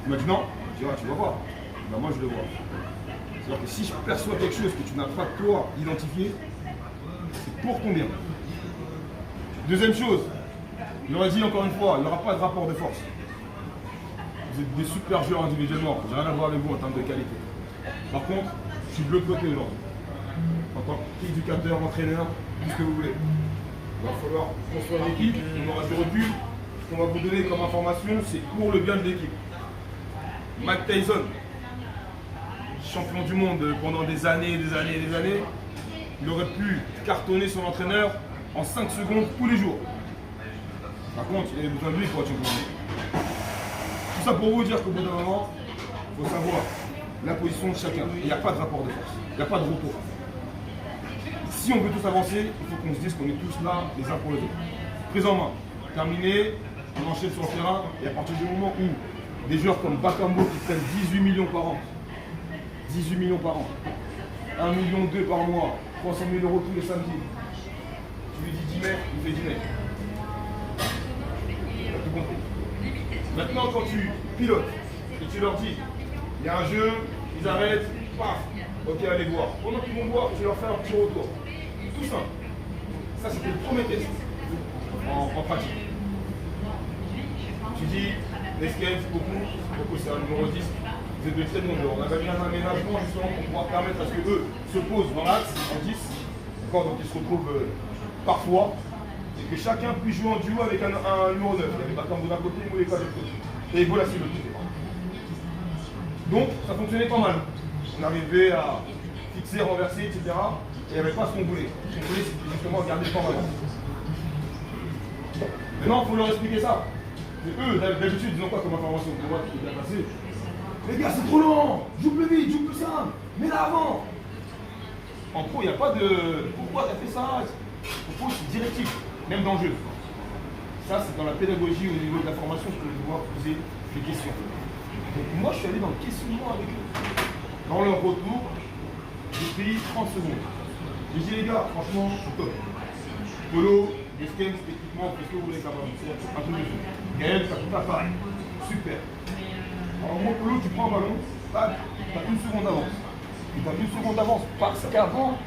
Il m'a dit non. Je dis, ah, tu vas voir. Ben, moi, je le vois. C'est-à-dire que si je perçois quelque chose que tu n'as pas toi identifié, c'est pour ton bien. Deuxième chose, il aurait dit encore une fois, il n'y aura pas de rapport de force. Vous êtes des super joueurs individuellement, j'ai rien à voir avec vous en termes de qualité. Par contre, je suis de l'autre côté aujourd'hui. En tant qu'éducateur, entraîneur, tout ce que vous voulez. Il va falloir construire une équipe, on aura du recul. Ce qu'on va vous donner comme information, c'est pour le bien de l'équipe. Mike Tyson, champion du monde pendant des années, il aurait pu cartonner son entraîneur en 5 secondes tous les jours. Par contre, il avait besoin de lui pour être champion. Tout ça pour vous dire qu'au bout d'un moment, il faut savoir la position de chacun. Il n'y a pas de rapport de force, il n'y a pas de repos. Si on veut tous avancer, il faut qu'on se dise qu'on est tous là les uns pour les autres. Prise en main, terminé, on enchaîne sur le terrain, et à partir du moment où des joueurs comme Bakambo qui prennent 18 millions par an, 18 millions par an, 1,2 million par mois, 300 000 euros tous les samedis, tu lui dis 10 mètres, il fait 10 mètres. Tu as tout compris. Maintenant, quand tu pilotes et tu leur dis, il y a un jeu, ils arrêtent, paf, ok, allez voir. Pendant qu'ils vont voir, tu leur fais un petit retour. Tout simple. Ça, c'était le premier test en pratique. Tu dis, les skates, beaucoup c'est un numéro 10, vous êtes de très nombreux. On avait mis un aménagement justement pour pouvoir permettre à ce qu'eux se posent dans l'axe en 10, d'accord, donc ils se retrouvent parfois, et que chacun puisse jouer en duo avec un numéro 9. Il y avait Bakambo d'un côté, Mouleka de l'autre côté. Et voilà, c'est le côté. Donc, ça fonctionnait pas mal. On arrivait à fixer, renverser, etc. Et il n'y avait pas ce qu'on voulait. Ce qu'on voulait, c'était justement garder le temps d'avance. Maintenant, il faut leur expliquer ça. Et eux, d'habitude, ils ont quoi comme information pour moi qui est bien passé? Les gars, c'est trop lent! Joue plus vite, joue plus simple! Mets-la avant! En pro, il n'y a pas de pourquoi tu as fait ça? En pro, c'est directif, même dans le jeu. Ça, c'est dans la pédagogie au niveau de la formation que je vais pouvoir poser des questions. Donc, moi, je suis allé dans le questionnement avec eux. Dans leur retour, j'ai pris 30 secondes. J'ai dit, les gars, franchement, je suis top. Polo, les skates, techniquement, qu'est-ce que vous voulez savoir? C'est un truc de fou. Gaël, ça tout pareil. Super. Alors, moi, Polo, tu prends un ballon, tu as une seconde d'avance. Et tu as une seconde d'avance parce qu'avant,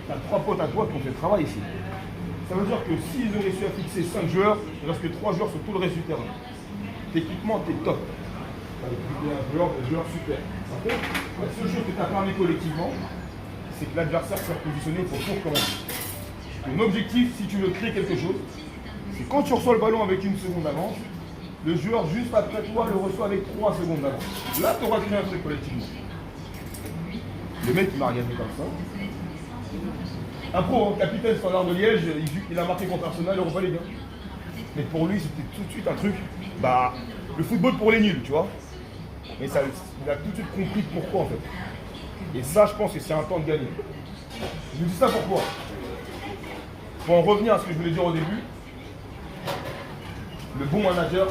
tu as 3 potes à toi qui ont fait le travail ici. Ça veut dire que s'ils ont réussi à fixer 5 joueurs, il reste que 3 joueurs sur tout le reste du terrain. Techniquement, tu es top. Tu es un joueur super. Par contre, la seule chose que tu as permis collectivement, c'est que l'adversaire s'est repositionné pour tout recommencer. Ton objectif, si tu veux créer quelque chose, c'est quand tu reçois le ballon avec une seconde d'avance, le joueur juste après toi le reçoit avec 3 secondes d'avance. Là, tu auras créé un truc collectivement. Le mec, il m'a regardé comme ça. Un pro, capitaine standard de Liège, il a marqué contre Arsenal, Europa League. Mais pour lui, c'était tout de suite un truc, le football pour les nuls, tu vois. Mais ça, il a tout de suite compris pourquoi en fait. Et ça, je pense que c'est un temps de gagner. Je vous dis ça pourquoi? Pour en revenir à ce que je voulais dire au début, le bon manager,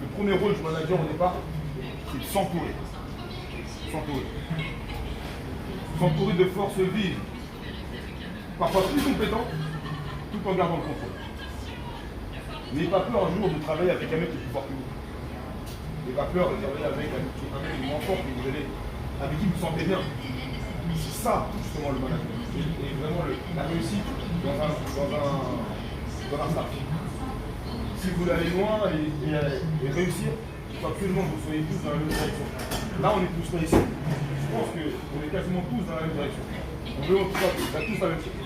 le premier rôle du manager au départ, c'est de s'entourer. S'entourer de forces vives, parfois plus compétentes, tout en gardant le contrôle. N'ayez pas peur un jour de travailler avec un mec qui est plus fort que vous. N'ayez pas peur de travailler avec un mec moins fort que vous allez, avec qui vous vous sentez bien. C'est ça, justement, le management. Et vraiment la réussite dans un staff. Si vous voulez aller loin et réussir, il faut absolument que vous soyez tous dans la même direction. Là, on est tous réussis. Je pense qu'on est quasiment tous dans la même direction. On veut tous la même chose.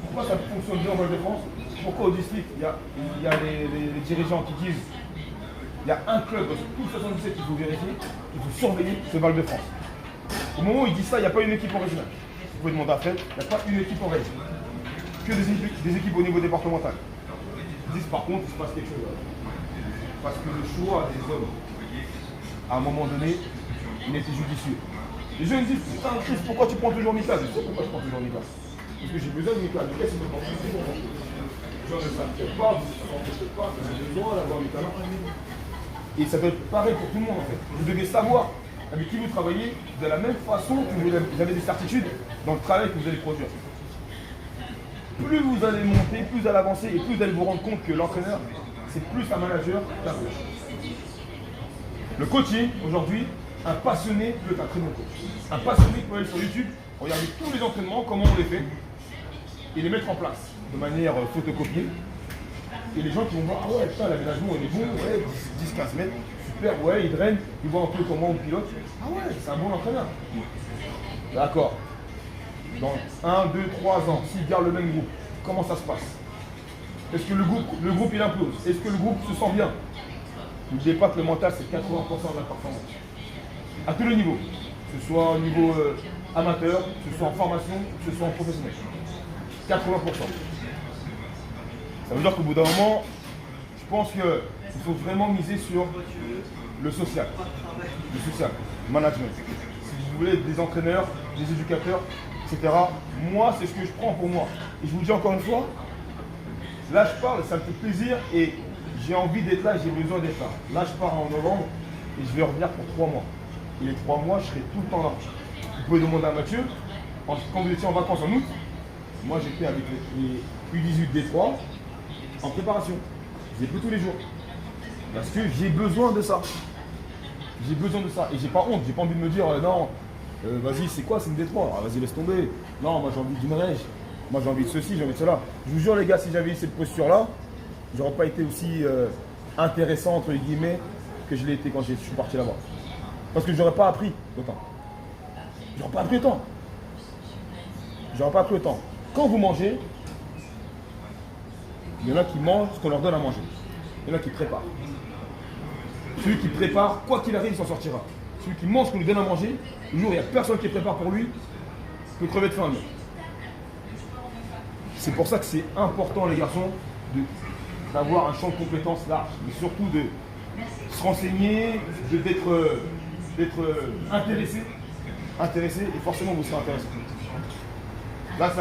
Pourquoi ça fonctionne bien en Val-de-France? Pourquoi au district, il y a les dirigeants qui disent il y a un club dans tout 77 qu'il faut vérifier, qu'il faut surveiller, c'est Val-de-France. Au moment où ils disent ça, il n'y a pas une équipe en régional. Vous pouvez demander à Fred, il n'y a pas une équipe en région. Que des équipes au niveau départemental. Ils disent par contre, il se passe quelque chose. Parce que le choix des hommes, à un moment donné, il était judicieux. Les gens me disent, putain Chris, pourquoi tu prends toujours Mika? Je sais pourquoi je prends toujours Mika. Parce que j'ai besoin de Mika. Mika, c'est une opportunité pour moi. Les gens ne savent peut-être pas, vous ne savez peut-être pas, mais j'ai besoin d'avoir Mika là. Et ça doit être pareil pour tout le monde en fait. Vous devez savoir avec qui vous travaillez de la même façon que vous avez des certitudes dans le travail que vous allez produire. Plus vous allez monter, plus vous allez avancer et plus vous allez vous rendre compte que l'entraîneur, c'est plus un manager qu'un coach. Le coaching, aujourd'hui, un passionné peut être un très bon coach. Un passionné peut aller sur YouTube, regarder tous les entraînements, comment on les fait, et les mettre en place de manière photocopiée. Et les gens qui vont voir, ah ouais, putain, l'aménagement il est bon, ouais, 10-15 mètres, super, ouais, il draine, il voit un peu comment on pilote. Ah ouais, c'est un bon entraîneur. D'accord. Dans 1, 2, 3 ans, s'il garde le même groupe, comment ça se passe? Est-ce que le groupe il implose? Est-ce que le groupe se sent bien? N'oubliez pas que le mental c'est 80% de la performance. À tous les niveaux. Que ce soit au niveau amateur, que ce soit en formation, que ce soit en professionnel. 80%. Ça veut dire qu'au bout d'un moment, je pense qu'il faut vraiment miser sur le social. Le social, le management. Si vous voulez des entraîneurs, des éducateurs, etc. Moi, c'est ce que je prends pour moi. Et je vous dis encore une fois, là je parle, ça me fait plaisir et j'ai envie d'être là, j'ai besoin d'être là. Là je pars en novembre et je vais revenir pour 3 mois. Et les 3 mois, je serai tout le temps là. Vous pouvez demander à Mathieu, quand vous étiez en vacances en août, moi j'étais avec les U18 D3 en préparation. Je les fais tous les jours. Parce que j'ai besoin de ça. J'ai besoin de ça. Et j'ai pas honte, j'ai pas envie de me dire non, vas-y, c'est quoi, c'est une D3, ah, vas-y, laisse tomber. Non, moi j'ai envie d'une règle. Moi j'ai envie de ceci, j'ai envie de cela. Je vous jure les gars, si j'avais eu cette posture-là, j'aurais pas été aussi intéressant entre guillemets que je l'ai été quand je suis parti là-bas. Parce que j'aurais pas appris autant. J'aurais pas appris autant. J'aurais pas appris autant. Quand vous mangez, il y en a qui mangent ce qu'on leur donne à manger. Il y en a qui préparent. Celui qui prépare, quoi qu'il arrive, il s'en sortira. Celui qui mange ce qu'on lui donne à manger, le jour où il n'y a personne qui prépare pour lui, peut crever de faim. C'est pour ça que c'est important, les garçons, d'avoir un champ de compétences large, mais surtout de se renseigner, d'être intéressé, et forcément vous serez intéressé. Là,